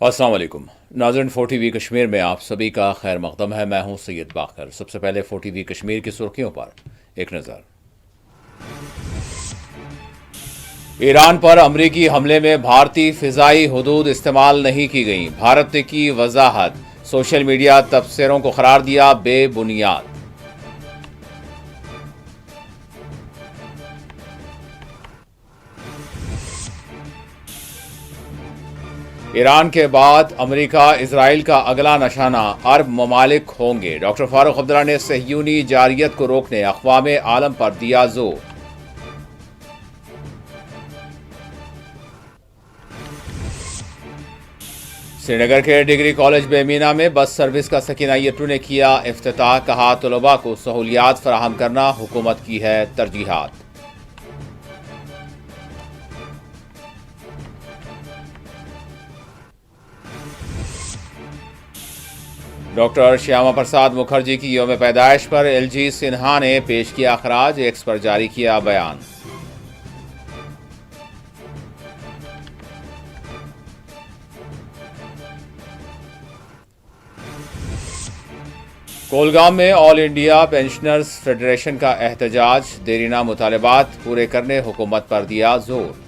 अस्सलाम वालेकुम नाज़रीन। 4 TV कश्मीर में आप सभी का खैर मक़दम है। मैं हूं सैयद बाकर। सबसे पहले 4 TV कश्मीर की सुर्खियों पर एक नज़र। ईरान पर अमरीकी हमले में भारतीय फ़िज़ाई हदूद इस्तेमाल नहीं की गई। भारत ने की वजाहत। सोशल मीडिया तबसरों को करार दिया बेबुनियाद। ईरान के बाद अमेरिका इसराइल का अगला निशाना अरब ममालिक होंगे। डॉक्टर फारूक अब्दुल्ला ने सहयूनी जारियत को रोकने अक़वाम आलम पर दिया जोर। श्रीनगर के डिग्री कॉलेज बेमीना में बस सर्विस का सकीना यट्टू ने किया इफ्तिताह। कहा तलबा को सहूलियात फराहम करना हुकूमत की है तरजीहात। डॉक्टर श्यामा प्रसाद मुखर्जी की यौम पैदाइश पर एलजी सिन्हा ने पेश किया खराज। एक्स पर जारी किया बयान। कोलगाम में ऑल इंडिया पेंशनर्स फेडरेशन का एहतजाज। देरीना मुतालबात पूरे करने हुकूमत पर दिया जोर।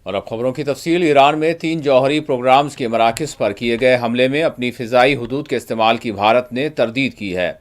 और अब खबरों की तफसील। ईरान में 3 जौहरी प्रोग्राम्स के मराकज़ पर किए गए हमले में अपनी फ़िज़ाई हदूद के इस्तेमाल की भारत ने तरदीद की है।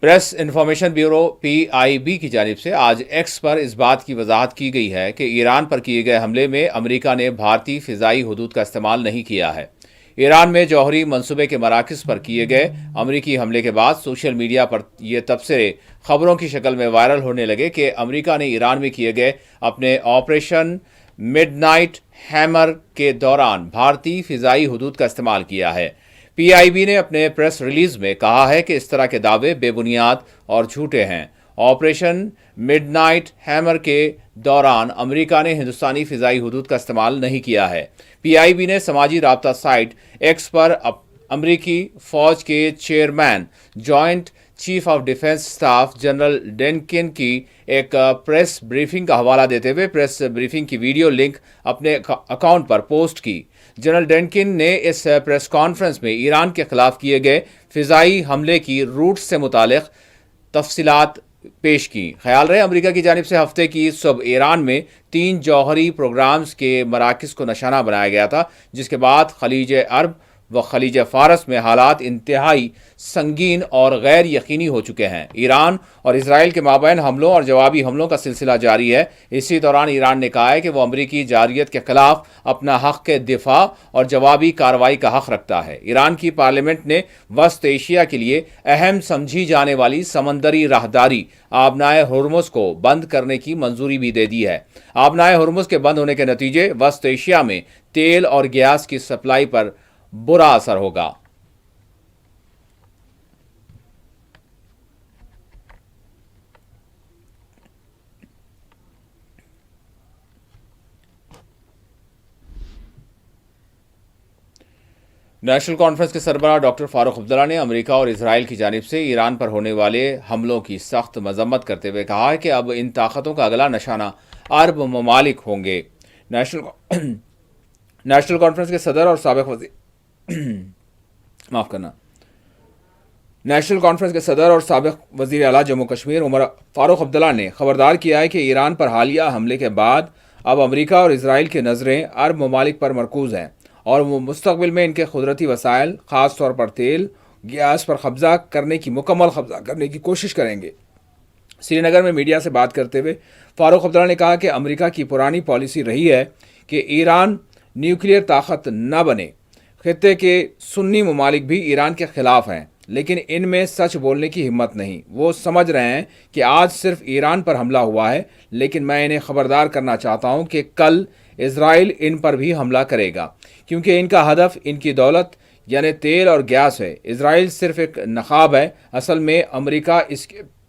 प्रेस इंफॉर्मेशन ब्यूरो PIB की जानिब से आज एक्स पर इस बात की वजाहत की गई है कि ईरान पर किए गए हमले में अमेरिका ने भारतीय फ़िज़ाई हदूद का इस्तेमाल नहीं किया है। ईरान में जौहरी मनसूबे के मराकज़ पर किए गए अमेरिकी हमले के बाद सोशल मीडिया पर यह तबसरे खबरों की शक्ल में वायरल होने लगे कि अमेरिका ने ईरान में किए गए अपने ऑपरेशन मिडनाइट हैमर के दौरान भारतीय फ़िज़ाई हदूद का इस्तेमाल किया है। PIB ने अपने प्रेस रिलीज में कहा है कि इस तरह के दावे बेबुनियाद और झूठे हैं। ऑपरेशन मिडनाइट हैमर के दौरान अमेरिका ने हिंदुस्तानी फ़िज़ाई हदूद का इस्तेमाल नहीं किया है। PIB ने समाजी राब्ता साइट एक्स पर अमेरिकी फ़ौज के chairman joint chief of defence staff general Dan Caine की एक प्रेस ब्रीफिंग का हवाला देते हुए प्रेस ब्रीफिंग की वीडियो लिंक अपने अकाउंट पर पोस्ट की। जनरल डेनकिन ने इस प्रेस कॉन्फ्रेंस में ईरान के खिलाफ किए गए फ़िज़ाई हमले की रूट से मुतालिक तफसीलात पेश की। ख्याल रहे अमेरिका की जानिब से हफ्ते की सुबह ईरान में 3 जौहरी प्रोग्राम्स के मराकज़ को निशाना बनाया गया था, जिसके बाद खलीज अरब व खलीज फ़ारस में हालात इंतहाई संगीन और गैर यकीनी हो चुके हैं। ईरान और इसराइल के माबैन हमलों और जवाबी हमलों का सिलसिला जारी है। इसी दौरान ईरान ने कहा है कि वह अमरीकी जारियत के खिलाफ अपना हक़ के दिफा और जवाबी कार्रवाई का हक़ रखता है। ईरान की पार्लियामेंट ने वस्त एशिया के लिए अहम समझी जाने वाली समंदरी राहदारी आबनाए हुर्मुज़ को बंद करने की मंजूरी भी दे दी है। आबनाए हुर्मुज़ के बंद होने के नतीजे वस्त एशिया में तेल और गैस की सप्लाई पर बुरा असर होगा। नेशनल कॉन्फ्रेंस के सरबराह डॉक्टर फारूक अब्दुल्ला ने अमेरिका और इसराइल की जानिब से ईरान पर होने वाले हमलों की सख्त मजम्मत करते हुए कहा है कि अब इन ताकतों का अगला निशाना अरब ममालिक होंगे। नेशनल कॉन्फ्रेंस के सदर और साबिक नेशनल कॉन्फ्रेंस के सदर और साबिक वज़ीर आला जम्मू कश्मीर उमर फारूक अब्दुल्ला ने खबरदार किया है कि ईरान पर हालिया हमले के बाद अब अमेरिका और इसराइल की नज़रें अरब ममालिक पर मरकूज़ हैं और वो मुस्तक़बिल में इनके कुदरती वसाइल ख़ास तौर पर तेल गैस पर मुकम्मल कब्ज़ा करने की कोशिश करेंगे। श्रीनगर में मीडिया से बात करते हुए फारूक अब्दुल्ला ने कहा कि अमेरिका की पुरानी पॉलिसी रही है कि ईरान न्यूक्लियर ताकत न बने। खित्ते के सुन्नी ममालिक भी ईरान के खिलाफ हैं, लेकिन इनमें सच बोलने की हिम्मत नहीं। वो समझ रहे हैं कि आज सिर्फ ईरान पर हमला हुआ है, लेकिन मैं इन्हें खबरदार करना चाहता हूं कि कल इजराइल इन पर भी हमला करेगा, क्योंकि इनका हदफ इनकी दौलत यानी तेल और गैस है। इजराइल सिर्फ एक नकाब है, असल में अमेरिका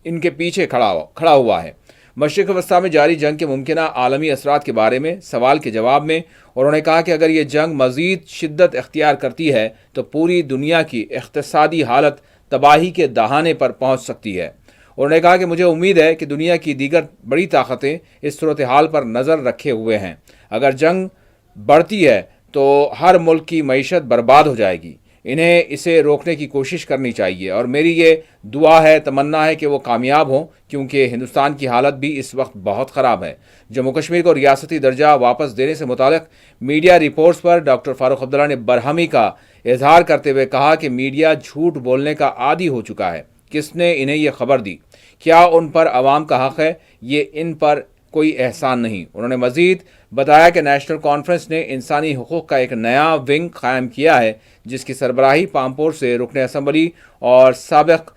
इनके पीछे खड़ा हुआ है। मशरिक़ वस्ता में जारी जंग के मुमकिना आलमी असरात के बारे में सवाल के जवाब में उन्होंने कहा कि अगर ये जंग मज़ीद शिद्दत इख्तियार करती है तो पूरी दुनिया की इक़्तिसादी हालत तबाही के दहाने पर पहुँच सकती है। उन्होंने कहा कि मुझे उम्मीद है कि दुनिया की दीगर बड़ी ताकतें इस सूरत-ए-हाल पर नज़र रखे हुए हैं। अगर जंग बढ़ती है तो हर मुल्क की मईशत बर्बाद हो जाएगी। इन्हें इसे रोकने की कोशिश करनी चाहिए और मेरी ये दुआ है, तमन्ना है कि वो कामयाब हों, क्योंकि हिंदुस्तान की हालत भी इस वक्त बहुत ख़राब है। जम्मू कश्मीर को रियासती दर्जा वापस देने से मुतालिक मीडिया रिपोर्ट्स पर डॉक्टर फारूक अब्दुल्ला ने बरहमी का इजहार करते हुए कहा कि मीडिया झूठ बोलने का आदी हो चुका है। किसने इन्हें ये खबर दी? क्या उन पर अवाम का हक है? ये इन पर कोई एहसान नहीं। उन्होंने मजीद बताया कि नेशनल कॉन्फ्रेंस ने इंसानी हुकूक का एक नया विंग कायम किया है, जिसकी सरबराही पामपोर से रुकन असम्बली और साबिक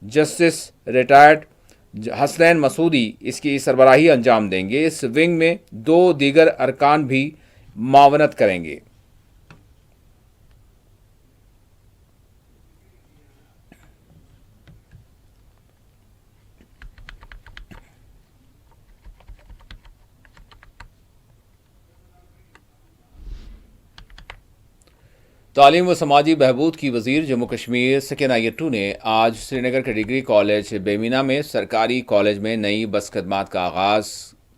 जस्टिस रिटायर्ड हसनैन मसूदी इसकी सरबराही अंजाम देंगे। इस विंग में 2 दीगर अरकान भी मावनत करेंगे। तालीम व समाजी बहबूद की वजीर जम्मू कश्मीर सकीना यट्टू ने आज श्रीनगर के डिग्री कॉलेज बेमीना में सरकारी कॉलेज में नई बस खदमात का आगाज़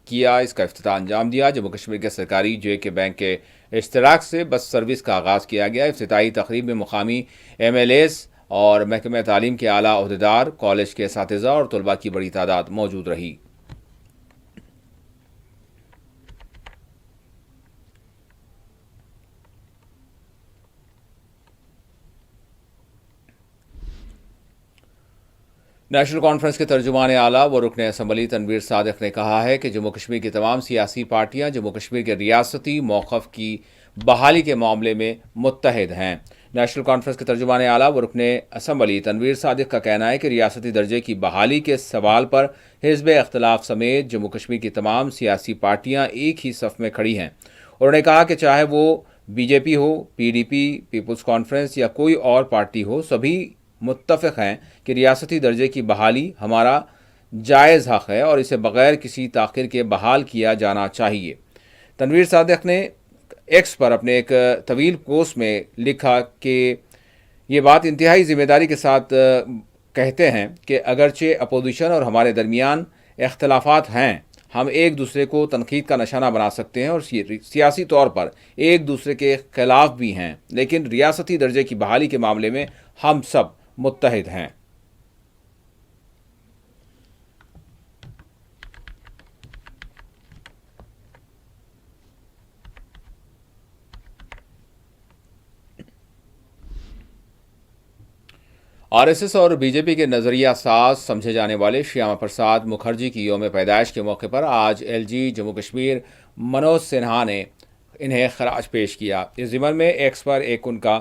किया। इसका इफ्तिताह अंजाम दिया। जम्मू कश्मीर के सरकारी JK बैंक के इश्तराक से बस सर्विस का आगाज़ किया गया। इफ्तिताही तकरीब में मुकामी MLAs और महकमे तालीम के आला अहदेदार, कॉलेज के असातिज़ा और तलबा की बड़ी तादाद मौजूद रही। नेशनल कॉन्फ्रेंस के तर्जुमान आला व रुकन असम्बली तनवीर सादिक ने कहा है कि जम्मू कश्मीर की तमाम सियासी पार्टियां जम्मू कश्मीर के रियासती मौक़िफ़ की बहाली के मामले में मुत्तहिद हैं। नेशनल कॉन्फ्रेंस के तर्जुमान आला व रुकन असम्बली तनवीर सादिक का कहना है कि रियासती दर्जे की बहाली के सवाल पर हिज़्ब इख्तिलाफ समेत जम्मू कश्मीर की तमाम सियासी पार्टियाँ एक ही सफ़ में खड़ी हैं। उन्होंने कहा कि चाहे वो BJP हो, PDP, पीपल्स कॉन्फ्रेंस या कोई और पार्टी हो, सभी मुत्तफ़िक़ हैं कि रियासती दर्जे की बहाली हमारा जायज़ हक़ है और इसे बग़ैर किसी ताख़ीर के बहाल किया जाना चाहिए। तनवीर सादिक ने X पर अपने एक तवील पोस्ट में लिखा कि ये बात इंतहाई ज़िम्मेदारी के साथ कहते हैं कि अगरचे अपोजिशन और हमारे दरमियान इख्तलाफात हैं, हम एक दूसरे को तनकीद का निशाना बना सकते हैं और सियासी तौर पर एक दूसरे के ख़िलाफ़ भी हैं, लेकिन रियासती दर्जे की बहाली के मामले में हम सब मुत्तहिद हैं। RSS और BJP के नज़रिया साज समझे जाने वाले श्यामा प्रसाद मुखर्जी की यौम पैदाइश के मौके पर आज LG जम्मू कश्मीर मनोज सिन्हा ने इन्हें खराज पेश किया। इस ज़िमन में X पर एक उनका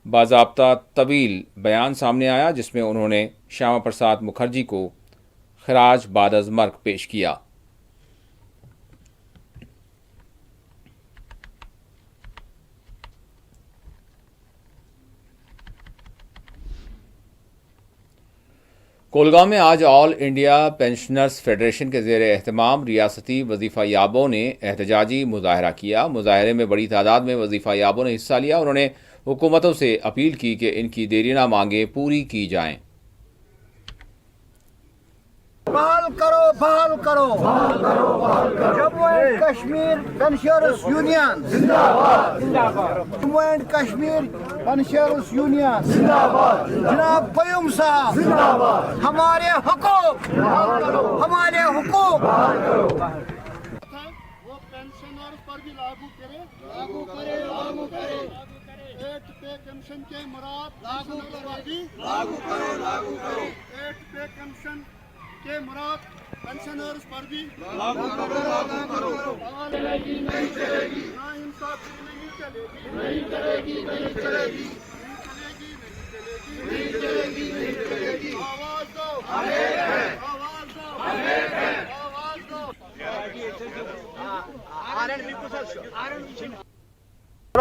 बाज़ाब्ता तवील बयान सामने आया, जिसमें उन्होंने श्यामा प्रसाद मुखर्जी को खराज बाद मर्ग पेश किया। कोलगांव में आज ऑल इंडिया पेंशनर्स फेडरेशन के ज़ेर एहतमाम रियासती वजीफ़ा याबों ने एहतजाजी मुजाहरा किया। मुजाहरे में बड़ी तादाद में वजीफ़ा याबों ने हिस्सा लिया। उन्होंने हुकूमतों से अपील की कि इनकी देरीना मांगें पूरी की जाएं। बहाल करो, बहाल करो, बहाल करो, बहाल करो। Jammu and Kashmir pensioners union जिंदाबाद, जिंदाबाद। Jammu and Kashmir pensioners union जिंदाबाद। जनाब क़य्यूम साहब जिंदाबाद। हमारे हुकूक, हमारे हुकूक वो पेंशनर्स पर भी लागू करे, लागू करे, लागू करे। एट पे कमीशन के मुराद लागू करे, लागू करे, लागू करे। एट पे कमीशन के मुराद पेंशनर्स पर भी लागू करो, लागू करो। चलेगी नहीं चलेगी, नाइंसाफी नहीं चलेगी, नहीं चलेगी, नहीं चलेगी, नहीं चलेगी, नहीं चलेगी। आवाज दो, आवाज दो, आवाज दो।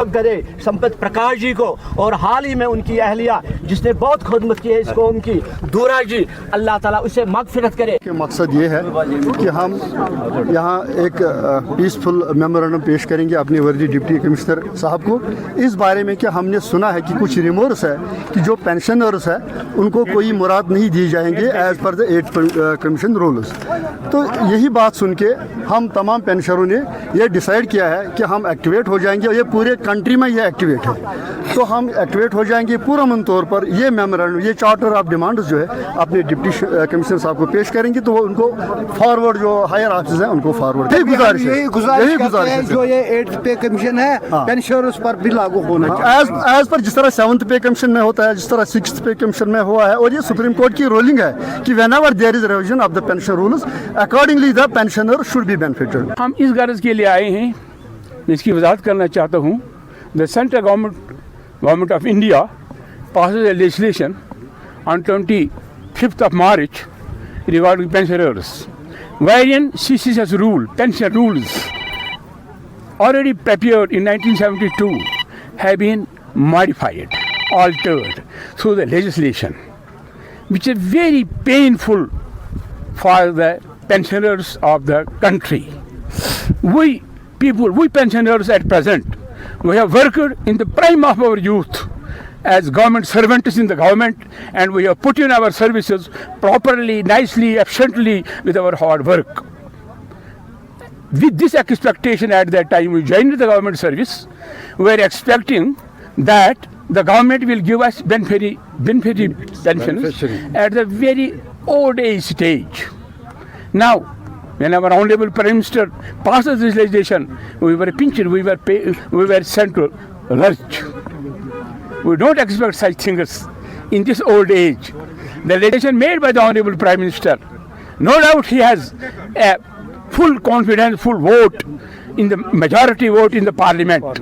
रहम करे संपत प्रकाश जी को, और हाल ही में उनकी अहलिया जिसने बहुत खिदमत की है इस कौम की, दूरा जी, अल्लाह ताला उसे मगफिरत करे। कि मकसद ये है कि हम यहाँ एक पीसफुल मेमोरेंडम पेश करेंगे अपने वर्दी डिप्टी कमिश्नर साहब को, इस बारे में कि हमने सुना है कि कुछ रिमोर्स है कि जो पेंशनर्स है उनको कोई मुराद नहीं दी जाएंगे as per the 8th commission rules. तो यही बात सुन के हम तमाम पेंशनरों ने ये डिसाइड किया है कि हम एक्टिवेट हो जाएंगे, और ये पूरे कंट्री में ये एक्टिवेट है, तो हम एक्टिवेट हो जाएंगे पूरा मन तौर पर। ये मेमोरेंडम, ये चार्टर ऑफ डिमांड्स जो है अपने डिप्टी कमिश्नर साहब को पेश करेंगे, तो वो उनको फॉरवर्ड जो हायर ऑफिसर्स हैं उनको फॉरवर्ड, यही गुजारिश है। जो ये 8th पे कमीशन है पेंशनर्स पर भी लागू होना चाहिए एज पर जिस तरह 7th पे कमीशन में होता है, जिस तरह 6th पे कमीशन में हुआ है, और ये सुप्रीम कोर्ट की रूलिंग है कि whenever there is revision of the pension rules accordingly the pensioner should be benefited. हम इस गर्ज के लिए आए हैं, मैं इसकी वजाहत करना चाहता हूँ। The central government of India passes a legislation on 25th of March regarding pensioners, wherein CCS rule, pension rules, already prepared in 1972, have been modified, altered through the legislation, which is very painful for the pensioners of the country. We pensioners at present, we have worked in the prime of our youth as government servants in the government, and we have put in our services properly, nicely, efficiently with our hard work. With this expectation at that time we joined the government service, we are expecting that the government will give us benefit pensions at the very old age stage. Now, when our Honorable Prime Minister passes this legislation, we were pinched, we were sent to lurch. We don't expect such things in this old age. The legislation made by the Honorable Prime Minister, no doubt he has a full confidence, full vote in the majority vote in the Parliament.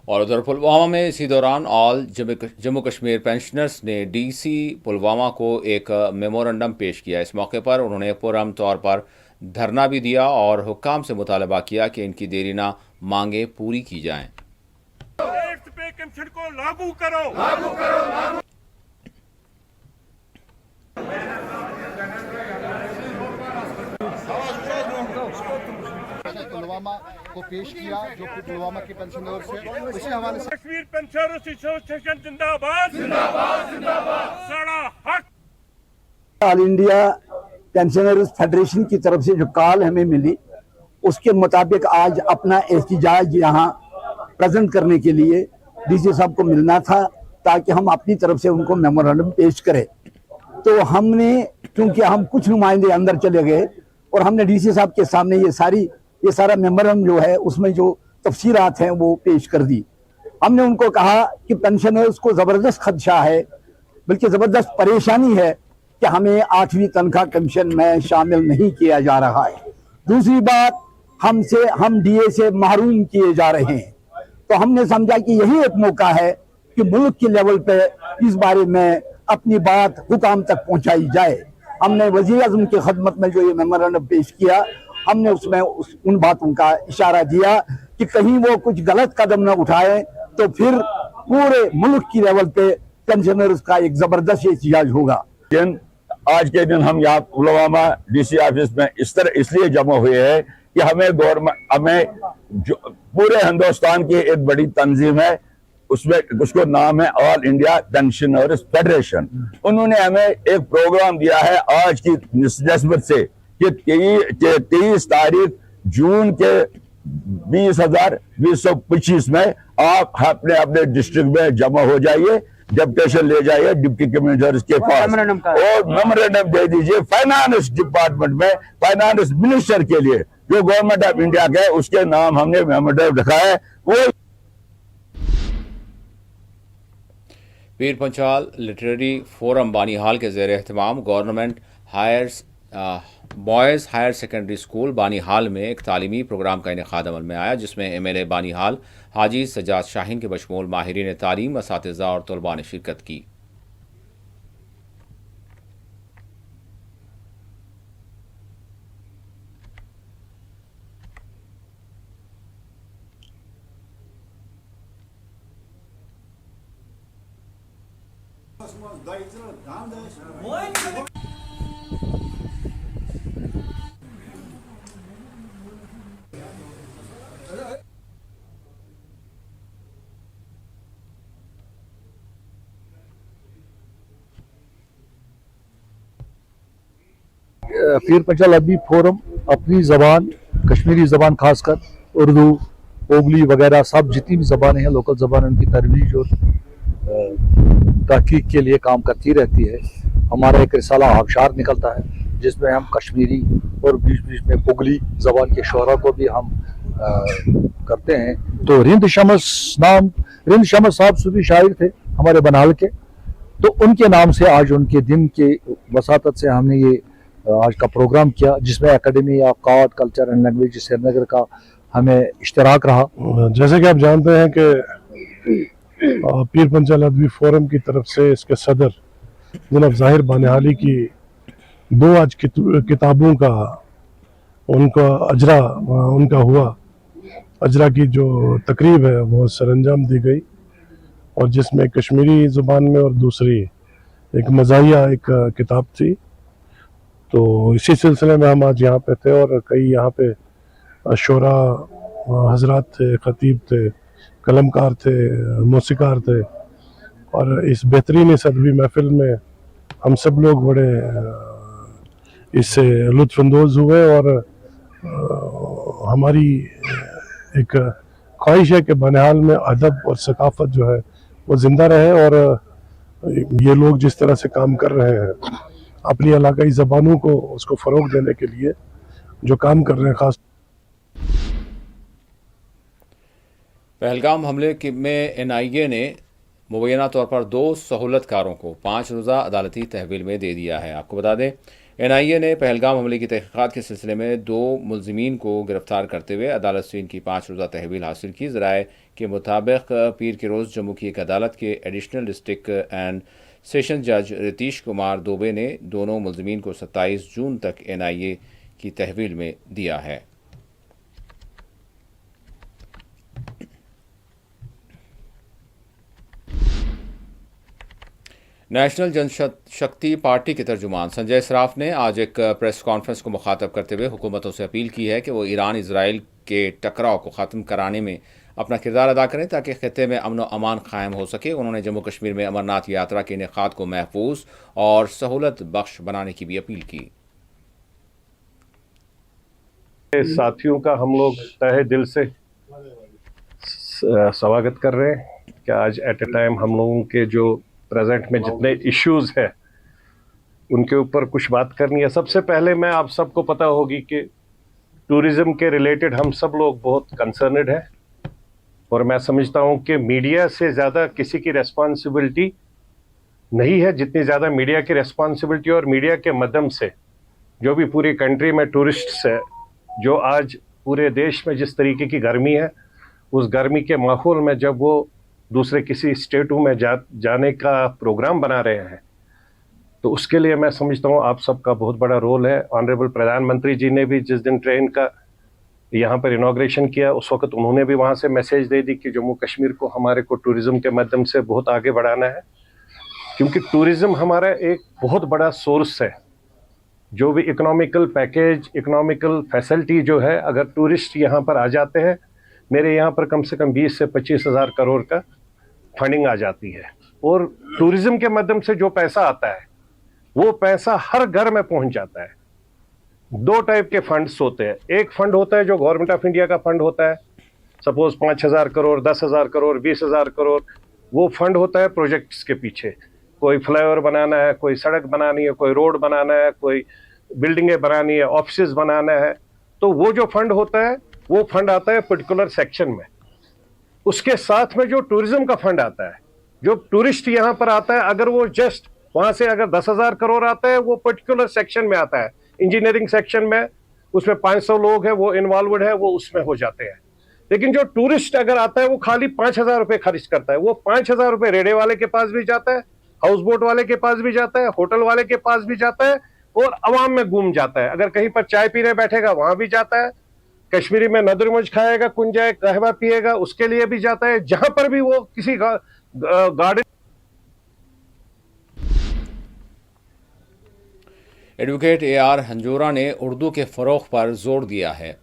और उधर पुलवामा में इसी दौरान all Jammu Kashmir pensioners ने DC Pulwama को एक memorandum पेश किया। इस मौके पर उन्होंने पुरअमन तौर पर धरना भी दिया और हुक्काम से मुतालबा किया कि इनकी देरीना मांगे पूरी की जाएं। 8th पे कमीशन को लागू करो, लागू करो, लागू। पुलवामा को पेश किया जो कि पुलवामा के पेंशनर्स है, उसी हवाले से कश्मीर पेंशनर्स एसोसिएशन जिंदाबाद, जिंदाबाद, जिंदाबाद। सारा हक ऑल इंडिया पेंशनर्स फेडरेशन की तरफ से जो कॉल हमें मिली उसके मुताबिक आज अपना एहतिजाज यहाँ प्रेजेंट करने के लिए डीसी साहब को मिलना था, ताकि हम अपनी तरफ से उनको मेमोरेंडम पेश करें। तो हमने, क्योंकि हम कुछ नुमाइंदे अंदर चले गए और हमने डीसी साहब के सामने ये सारा मेमोरेंडम जो है उसमें जो तफसीलात हैं वो पेश कर दी। हमने उनको कहा कि पेंशनर्स को ज़बरदस्त खदशा है, बल्कि ज़बरदस्त परेशानी है कि हमें 8वीं तनख्वाह कमीशन में शामिल नहीं किया जा रहा है। दूसरी बात, हम डीए से महरूम किए जा रहे हैं। तो हमने समझा कि यही एक मौका है कि मुल्क के लेवल पे इस बारे में अपनी बात हुकाम तक पहुंचाई जाए। हमने वज़ीर आज़म की खदमत में जो ये मेमोरेंडम पेश किया, हमने उसमें उन बातों का इशारा दिया कि कहीं वो कुछ गलत कदम न उठाए तो फिर पूरे मुल्क की लेवल पे पेंशनर्स का एक जबरदस्त एहतिजाज होगा। आज के दिन हम यहाँ पुलवामा डीसी ऑफिस में इसलिए जमा हुए हैं कि हमें पूरे हिंदुस्तान की एक बड़ी तंजीम है, उसको नाम है ऑल इंडिया पेंशनर्स फेडरेशन। उन्होंने हमें एक प्रोग्राम दिया है आज की निस्बत से कि 23 तारीख जून के 2025 में आप अपने डिस्ट्रिक्ट में जमा हो जाइए, डेपुटेशन ले जाइए डिप्टी कमिश्नर के पास और मेमोरेंडम दे दीजिए फाइनेंस डिपार्टमेंट में, फाइनेंस मिनिस्टर के लिए जो गवर्नमेंट ऑफ इंडिया का है उसके नाम हमने मेमोरेंडम रखा है। वो पीर पंचाल लिटरेरी फोरम बानीहाल के ज़ेर एहतमाम government boys higher secondary school Banihal में एक तालीमी प्रोग्राम का इनेकाद अमल में आया, जिसमें MLA बानीहाल हाजी सजाद शाहीन के बशमूल माहिरीन तालीम, असातिज़ा और तलबा ने शिरकत की। पीर पंचाल अदबी फोरम अपनी ज़बान, कश्मीरी ज़बान खासकर उर्दू, ओगली वगैरह सब जितनी भी ज़बानें हैं, लोकल ज़बानें, उनकी तरवीज और तहकीक के लिए काम करती रहती है। हमारा एक रिसाला आबशार निकलता है जिसमें हम कश्मीरी और बीच बीच में पुगली ज़बान के शोरा को भी हम करते हैं। तो रिंद शमस साहब सूफी शायर थे हमारे बनाल के, तो उनके नाम से आज उनके दिन के वसातत से हमने ये आज का प्रोग्राम किया, जिसमें academy of art culture and language Srinagar का हमें इश्तराक रहा। जैसे कि आप जानते हैं कि पीर पंचाल अदबी फोरम की तरफ से इसके सदर जनाब ज़ाहिर बानिहाली की 2 आज किताबों का उनका अजरा उनका हुआ, अजरा की जो तकरीब है वो सरअंजाम दी गई, और जिसमें कश्मीरी ज़ुबान में और दूसरी एक मज़ाहिया एक किताब थी। तो इसी सिलसिले में हम आज यहाँ पे थे और कई यहाँ पे शोरा हजरात थे, खतीब थे, कलमकार थे, मौसीकार थे, और इस बेहतरीन इस अदबी महफिल में हम सब लोग बड़े इससे लुत्फ़अंदोज़ हुए। और हमारी एक ख्वाहिश है कि बनिहाल में अदब और सकाफ़त जो है वो ज़िंदा रहे, और ये लोग जिस तरह से काम कर रहे हैं अपनी इलाकाई ज़बानों को उसको फ़रोग़ देने के लिए जो काम कर रहे हैं। ख़ास पहलगाम हमले में NIA ने मुबैना तौर पर 2 सहूलतकारों को 5 रोज़ा अदालती तहवील में दे दिया है। आपको बता दें, NIA ने पहलगाम हमले की तहक़ीक़ात के सिलसिले में 2 मुलज़िमीन को गिरफ़्तार करते हुए अदालत से इनकी 5 रोज़ा तहवील हासिल की। ज़राए के मुताबिक पीर के रोज़ जम्मू की एक अदालत के एडिशनल डिस्ट्रिक्ट एंड सेशन जज रितीश कुमार दुबे ने दोनों मुलज़िमीन को 27 जून तक NIA की तहवील में दिया है। नेशनल जनशक्ति पार्टी के तर्जुमान संजय सराफ ने आज एक प्रेस कॉन्फ्रेंस को मुखातब करते हुए हुकूमतों से अपील की है कि वो ईरान इजराइल के टकराव को ख़त्म कराने में अपना किरदार अदा करें ताकि खित्ते में अमन व अमान कायम हो सके। उन्होंने जम्मू कश्मीर में अमरनाथ यात्रा के इनेकाद को महफूज और सहूलत बख्श बनाने की भी अपील की। साथियों का हम लोग तहे दिल से स्वागत कर रहे हैं कि आज एट ए टाइम हम लोगों के जो प्रेजेंट में जितने इश्यूज हैं उनके ऊपर कुछ बात करनी है। सबसे पहले मैं आप सबको पता होगी कि टूरिज़्म के रिलेटेड हम सब लोग बहुत कंसर्नड हैं, और मैं समझता हूं कि मीडिया से ज़्यादा किसी की रेस्पॉन्सिबिलिटी नहीं है जितनी ज़्यादा मीडिया की रेस्पॉन्सिबिलिटी। और मीडिया के माध्यम से जो भी पूरी कंट्री में टूरिस्ट्स है, जो आज पूरे देश में जिस तरीके की गर्मी है, उस गर्मी के माहौल में जब वो दूसरे किसी स्टेटों में जाने का प्रोग्राम बना रहे हैं, तो उसके लिए मैं समझता हूँ आप सबका बहुत बड़ा रोल है। ऑनरेबल प्रधानमंत्री जी ने भी जिस दिन ट्रेन का यहाँ पर इनॉग्रेशन किया, उस वक्त उन्होंने भी वहाँ से मैसेज दे दी कि जम्मू कश्मीर को हमारे को टूरिज़्म के माध्यम से बहुत आगे बढ़ाना है, क्योंकि टूरिज़्म हमारा एक बहुत बड़ा सोर्स है। जो भी इकोनॉमिकल पैकेज, इकोनॉमिकल फैसिलिटी जो है, अगर टूरिस्ट यहाँ पर आ जाते हैं, मेरे यहाँ पर कम से कम 20 से 25 हज़ार करोड़ का फंडिंग आ जाती है। और टूरिज़्म के माध्यम से जो पैसा आता है वो पैसा हर घर में पहुंच जाता है। 2 टाइप के फंड्स होते हैं। एक फंड होता है जो गवर्नमेंट ऑफ इंडिया का फंड होता है, सपोज 5,000 करोड़, 10,000 करोड़, 20,000 करोड़, वो फंड होता है प्रोजेक्ट्स के पीछे। कोई फ्लाईओवर बनाना है, कोई सड़क बनानी है, कोई रोड बनाना है, कोई बिल्डिंगें बनानी है, ऑफिस बनाना है, तो वो जो फंड होता है वो फंड आता है पर्टिकुलर सेक्शन में। उसके साथ में जो टूरिज्म का फंड आता है, जो टूरिस्ट यहाँ पर आता है, अगर वो जस्ट वहां से अगर 10,000 करोड़ आता है, वो पर्टिकुलर सेक्शन में आता है, इंजीनियरिंग सेक्शन में, उसमें 500 लोग हैं वो इन्वॉल्वड है, वो उसमें हो जाते हैं। लेकिन जो टूरिस्ट अगर आता है वो खाली 5,000 रुपये खर्च करता है। वो 5,000 रुपये रेड़े वाले के पास भी जाता है, हाउस बोट वाले के पास भी जाता है, होटल वाले के पास भी जाता है, और अवाम में घूम जाता है। अगर कहीं पर चाय पीने बैठेगा वहां भी जाता है, कश्मीरी में नदरमुज खाएगा, कुंजाए कहवा पिएगा, उसके लिए भी जाता है। जहां पर भी वो किसी गार्डन ایڈوکیٹ AR ہنجورا نے اردو کے فروغ پر زور دیا ہے.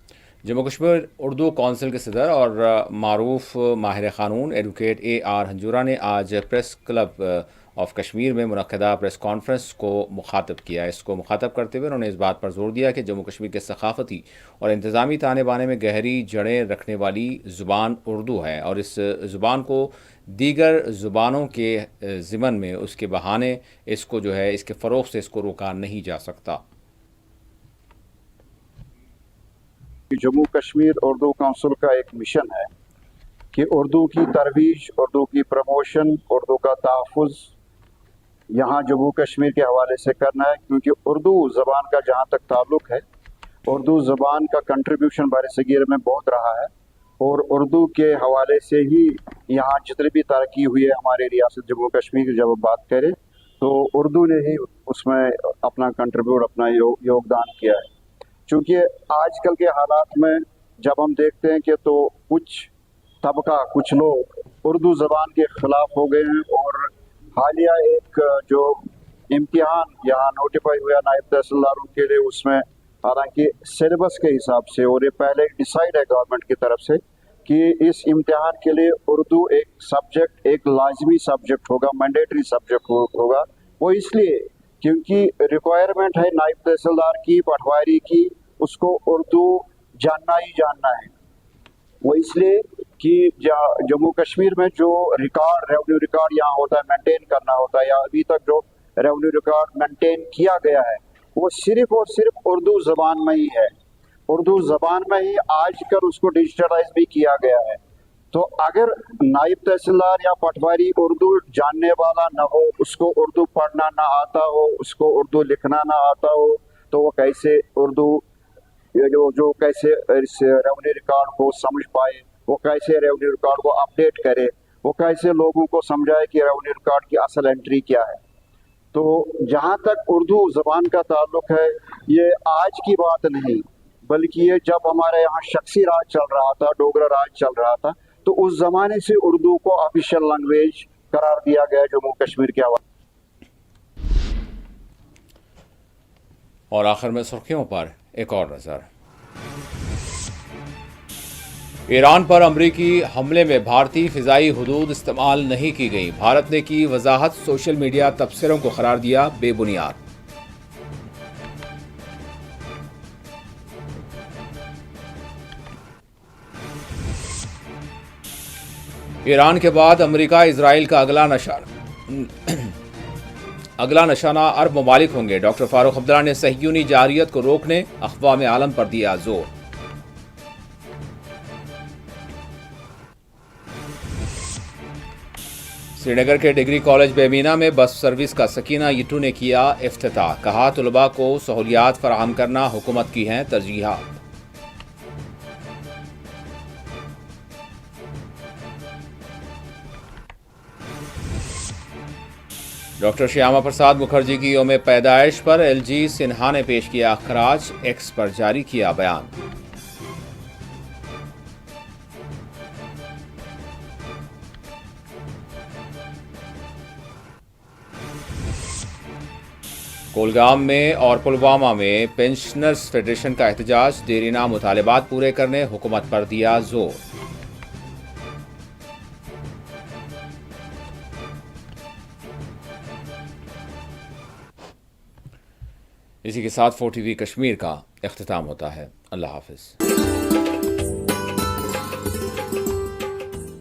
جموں کشمیر اردو کونسل کے صدر اور معروف ماہر قانون ایڈوکیٹ AR ہنجورا نے آج پریس کلب آف کشمیر میں منعقدہ پریس کانفرنس کو مخاطب کیا. اس کو مخاطب کرتے ہوئے انہوں نے اس بات پر زور دیا کہ جموں کشمیر کے ثقافتی اور انتظامی تانے بانے میں گہری جڑیں رکھنے والی زبان اردو ہے اور اس زبان کو دیگر زبانوں کے ضمن میں اس کے بہانے اس کو جو ہے اس کے فروغ سے اس کو روکا نہیں جا سکتا. جموں کشمیر اردو کونسل کا ایک مشن ہے کہ اردو کی ترویج، اردو کی پروموشن، اردو کا تحفظ یہاں جموں کشمیر کے حوالے سے کرنا ہے، کیونکہ اردو زبان کا جہاں تک تعلق ہے، اردو زبان کا کنٹریبیوشن بر صغیر میں بہت رہا ہے اور اردو کے حوالے سے ہی یہاں جتنی بھی ترقی ہوئی ہے ہماری ریاست جموں کشمیر کی. جب بات کریں تو اردو نے ہی اس میں اپنا کنٹریبیوٹ، اپنا یوگدان کیا ہے. چونکہ آج کل کے حالات میں جب ہم دیکھتے ہیں کہ تو کچھ طبقہ، کچھ لوگ اردو زبان کے خلاف ہو گئے ہیں اور حالیہ ایک جو امتحان یہاں نوٹیفائی ہوا نائب تحصیلداروں کے لیے، اس میں حالانکہ سلیبس کے حساب سے اور یہ پہلے ڈیسائیڈ ہے گورنمنٹ کی طرف سے کہ اس امتحان کے لیے اردو ایک سبجیکٹ، ایک لازمی سبجیکٹ ہوگا، مینڈیٹری سبجیکٹ ہوگا. وہ اس لیے کیونکہ ریکوائرمنٹ ہے نائب تحصیلدار کی، پٹواری کی، اس کو اردو جاننا ہی جاننا ہے. وہ اس لیے کہ جموں کشمیر میں جو ریکارڈ، ریونیو ریکارڈ یہاں ہوتا ہے، مینٹین کرنا ہوتا ہے، یا ابھی تک جو ریونیو ریکارڈ مینٹین کیا گیا ہے وہ صرف اور صرف اردو زبان میں ہی ہے. اردو زبان میں ہی آج کل اس کو ڈیجیٹلائز بھی کیا گیا ہے. تو اگر نائب تحصیلدار یا پٹواری اردو جاننے والا نہ ہو، اس کو اردو پڑھنا نہ آتا ہو، اس کو اردو لکھنا نہ آتا ہو، تو وہ کیسے اردو جو کیسے ریونیو ریکارڈ کو سمجھ پائے، وہ کیسے ریونیو ریکارڈ کو اپڈیٹ کرے، وہ کیسے لوگوں کو سمجھائے کہ ریونیو ریکارڈ کی اصل انٹری کیا ہے. تو جہاں تک اردو زبان کا تعلق ہے، یہ آج کی بات نہیں بلکہ یہ جب ہمارے یہاں شخصی راج چل رہا تھا، ڈوگرا راج چل رہا تھا، تو اس زمانے سے اردو کو آفیشیل لینگویج قرار دیا گیا جموں کشمیر کے حوالے. اور آخر میں سرخیوں پر ایک اور نظر. ایران پر امریکی حملے میں بھارتی فضائی حدود استعمال نہیں کی گئی. بھارت نے کی وضاحت، سوشل میڈیا تبصروں کو قرار دیا بے بنیاد. ایران کے بعد امریکہ اسرائیل کا اگلا نشانہ عرب ممالک ہوں گے. ڈاکٹر فاروق عبداللہ نے صہیونی جارحیت کو روکنے اقوام عالم پر دیا زور. سری نگر کے ڈگری کالج بیمینا میں بس سروس کا سکینہ یٹو نے کیا افتتاح. کہا طلباء کو سہولیات فراہم کرنا حکومت کی ہیں ترجیحات. ڈاکٹر شیاما پرساد مکھرجی کی یوم پیدائش پر LG سنہا نے پیش کیا خراج. ایکس پر جاری کیا بیان. کولگام میں اور پلوامہ میں پینشنرز فیڈریشن کا احتجاج. دیرینہ مطالبات پورے کرنے حکومت پر دیا زور. اسی کے ساتھ 4 TV کشمیر کا اختتام ہوتا ہے. اللہ حافظ.